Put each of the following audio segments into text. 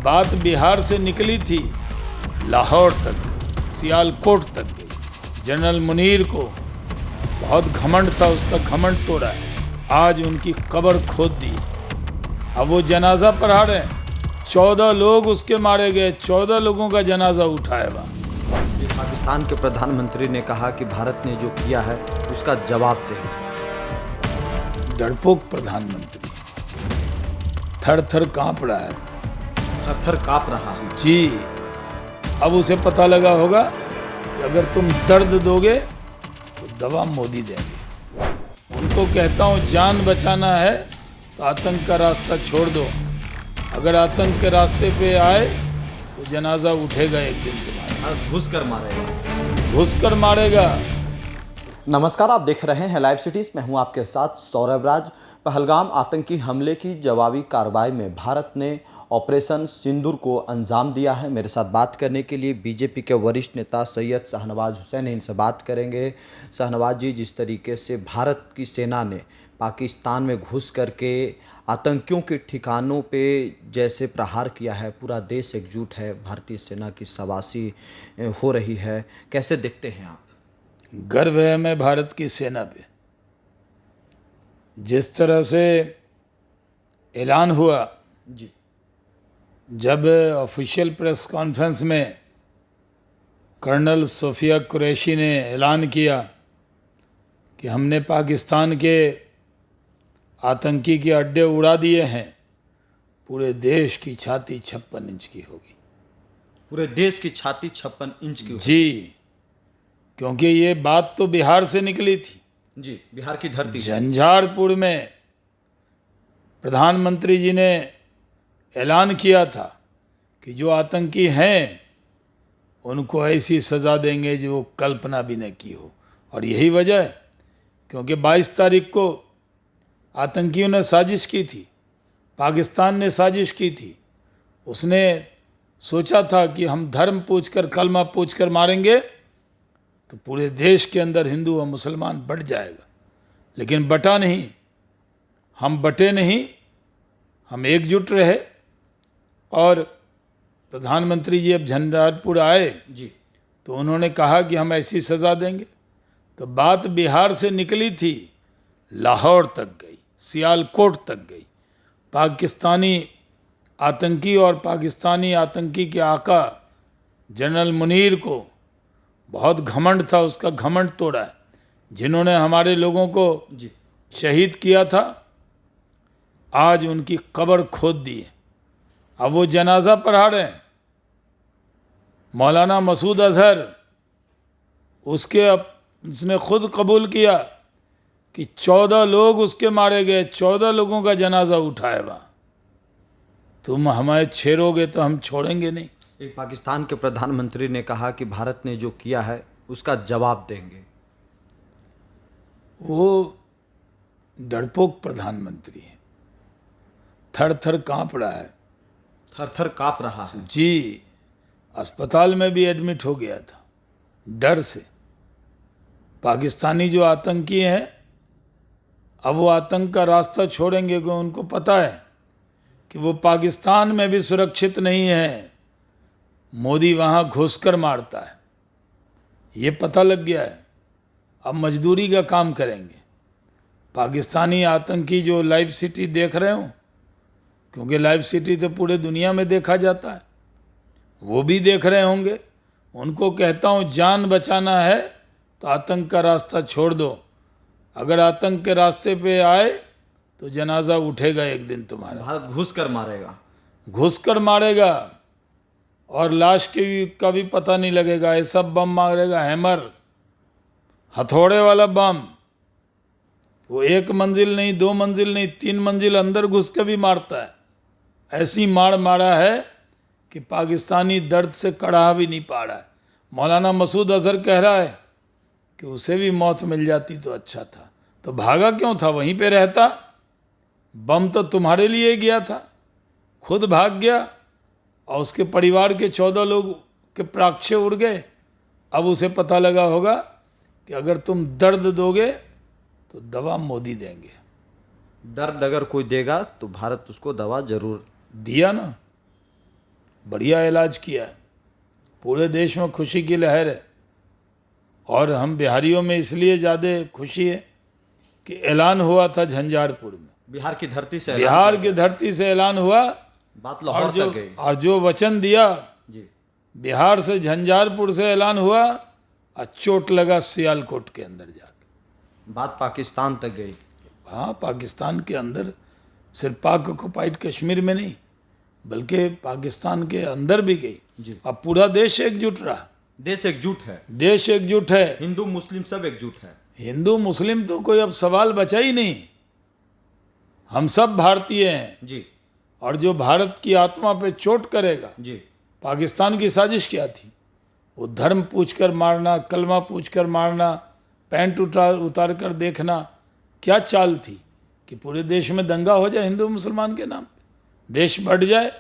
बात बिहार से निकली थी, लाहौर तक गई, सियालकोट तक गई। जनरल मुनीर को बहुत घमंड था, उसका घमंड तोड़ा है। आज उनकी कब्र खोद दी। अब वो जनाजा पढ़ा रहे हैं। 14 लोग उसके मारे गए, 14 लोगों का जनाजा उठाया हुआ। पाकिस्तान के प्रधानमंत्री ने कहा कि भारत ने जो किया है उसका जवाब दें। डरपोक प्रधानमंत्री थर थर कांप रहा है, थर थर कांप रहा है जी। अब उसे पता लगा होगा कि अगर तुम दर्द दोगे तो दवा मोदी देंगे। उनको कहता हूँ, जान बचाना है तो आतंक का रास्ता छोड़ दो। अगर आतंक के रास्ते पे आए तो जनाजा उठेगा एक दिन तुम्हारा। घुस कर मारेगा, घुस कर मारेगा। नमस्कार, आप देख रहे हैं लाइव सिटीज। मैं हूं आपके साथ सौरभ राज। पहलगाम आतंकी हमले की जवाबी कार्रवाई में भारत ने ऑपरेशन सिंदूर को अंजाम दिया है। मेरे साथ बात करने के लिए बीजेपी के वरिष्ठ नेता सैयद शाहनवाज हुसैन, इनसे बात करेंगे। शाहनवाज जी, जिस तरीके से भारत की सेना ने पाकिस्तान में घुस करके आतंकियों के ठिकानों पे जैसे प्रहार किया है, पूरा देश एकजुट है, भारतीय सेना की शाबाशी हो रही है, कैसे देखते हैं आप? गर्व है हमें भारत की सेना पे। जिस तरह से ऐलान हुआ जी, जब ऑफिशियल प्रेस कॉन्फ्रेंस में कर्नल सोफिया कुरैशी ने ऐलान किया कि हमने पाकिस्तान के आतंकी के अड्डे उड़ा दिए हैं, पूरे देश की छाती 56 इंच की होगी। पूरे देश की छाती 56 इंच की होगी। जी, क्योंकि ये बात तो बिहार से निकली थी। जी, बिहार की धरती। झंझारपुर में प्रधानमंत्री जी ने ऐलान किया था कि जो आतंकी हैं उनको ऐसी सज़ा देंगे जो वो कल्पना भी न की हो। और यही वजह है क्योंकि 22 तारीख को आतंकियों ने साजिश की थी, पाकिस्तान ने साजिश की थी। उसने सोचा था कि हम धर्म पूछकर, कलमा पूछकर मारेंगे तो पूरे देश के अंदर हिंदू और मुसलमान बट जाएगा, लेकिन बटा नहीं। हम बटे नहीं, हम एकजुट रहे। और प्रधानमंत्री जी अब झंझारपुर आए जी, तो उन्होंने कहा कि हम ऐसी सज़ा देंगे। तो बात बिहार से निकली थी, लाहौर तक गई, सियालकोट तक गई। पाकिस्तानी आतंकी और पाकिस्तानी आतंकी के आका जनरल मुनीर को बहुत घमंड था, उसका घमंड तोड़ा है। जिन्होंने हमारे लोगों को जी, शहीद किया था, आज उनकी कब्र खोद दी है। अब वो जनाजा पढ़ा रहे हैं। मौलाना मसूद अजहर, उसने खुद कबूल किया कि 14 लोग उसके मारे गए, 14 लोगों का जनाजा उठाया हुआ। तुम हमें छेड़ोगे तो हम छोड़ेंगे नहीं। एक पाकिस्तान के प्रधानमंत्री ने कहा कि भारत ने जो किया है उसका जवाब देंगे। वो डरपोक प्रधानमंत्री है, थर थर कांप रहा है, थर थर कांप रहा है जी। अस्पताल में भी एडमिट हो गया था डर से। पाकिस्तानी जो आतंकी हैं अब वो आतंक का रास्ता छोड़ेंगे क्योंकि उनको पता है कि वो पाकिस्तान में भी सुरक्षित नहीं है। मोदी वहाँ घुसकर मारता है, ये पता लग गया है। अब मजदूरी का काम करेंगे। पाकिस्तानी आतंकी जो लाइव सिटी देख रहे हो, क्योंकि लाइव सिटी तो पूरे दुनिया में देखा जाता है, वो भी देख रहे होंगे। उनको कहता हूँ, जान बचाना है तो आतंक का रास्ता छोड़ दो। अगर आतंक के रास्ते पे आए तो जनाजा उठेगा एक दिन तुम्हारा। भारत घुस कर मारेगा, घुस कर मारेगा और लाश का भी पता नहीं लगेगा। ऐसा बम मारेगा, हैमर, हथौड़े वाला बम। वो 1 मंजिल नहीं, 2 मंजिल नहीं, 3 मंजिल अंदर घुस के भी मारता है। ऐसी मार मारा है कि पाकिस्तानी दर्द से कड़ा भी नहीं पा रहा है। मौलाना मसूद अजहर कह रहा है कि उसे भी मौत मिल जाती तो अच्छा था, तो भागा क्यों था? वहीं पे रहता। बम तो तुम्हारे लिए गया था, खुद भाग गया और उसके परिवार के 14 लोग के प्राक्षे उड़ गए। अब उसे पता लगा होगा कि अगर तुम दर्द दोगे तो दवा मोदी देंगे। दर्द अगर कोई देगा तो भारत उसको दवा जरूर दिया ना। बढ़िया इलाज किया है, पूरे देश में खुशी की लहर है। और हम बिहारियों में इसलिए ज़्यादा खुशी है कि ऐलान हुआ था झंझारपुर में, बिहार की धरती से बिहार की धरती से ऐलान हुआ, बात लाहौर तक गई। और जो वचन दिया जी, बिहार से झंझारपुर से ऐलान हुआ, और चोट लगा सियालकोट के अंदर जाके, बात पाकिस्तान तक गई। हाँ, पाकिस्तान के अंदर, सिर्फ पाक ऑक्युपाइड कश्मीर में नहीं बल्कि पाकिस्तान के अंदर भी गई। जी। अब पूरा देश एकजुट रहा, देश एकजुट है, देश एकजुट है, हिंदू मुस्लिम सब एकजुट है। हिंदू मुस्लिम तो कोई अब सवाल बचा ही नहीं, हम सब भारतीय हैं। जी और जो भारत की आत्मा पे चोट करेगा, जी, पाकिस्तान की साजिश क्या थी? वो धर्म पूछकर मारना, कलमा पूछकर मारना, पैंट उतार कर देखना, क्या चाल थी कि पूरे देश में दंगा हो जाए हिंदू मुसलमान के नाम पे, देश बढ़ जाए।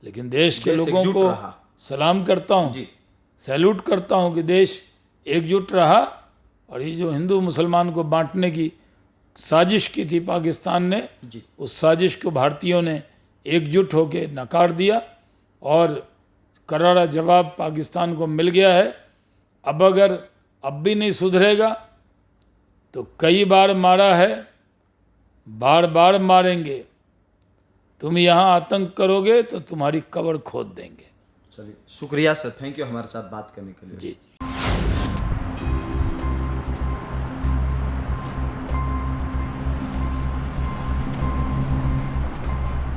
लेकिन देश के देश लोगों एकजुट को रहा। सलाम करता हूँ, जी, सैल्यूट करता हूँ कि देश एकजुट रहा। और ये जो हिंदू मुसलमान को बांटने की साजिश की थी पाकिस्तान ने, जी, उस साजिश को भारतीयों ने एकजुट होकर नकार दिया और करारा जवाब पाकिस्तान को मिल गया है। अब अगर अब भी नहीं सुधरेगा तो कई बार मारा है, बार बार मारेंगे। तुम यहाँ आतंक करोगे तो तुम्हारी कब्र खोद देंगे। चलिए शुक्रिया सर, थैंक यू हमारे साथ बात करने के लिए। जी जी।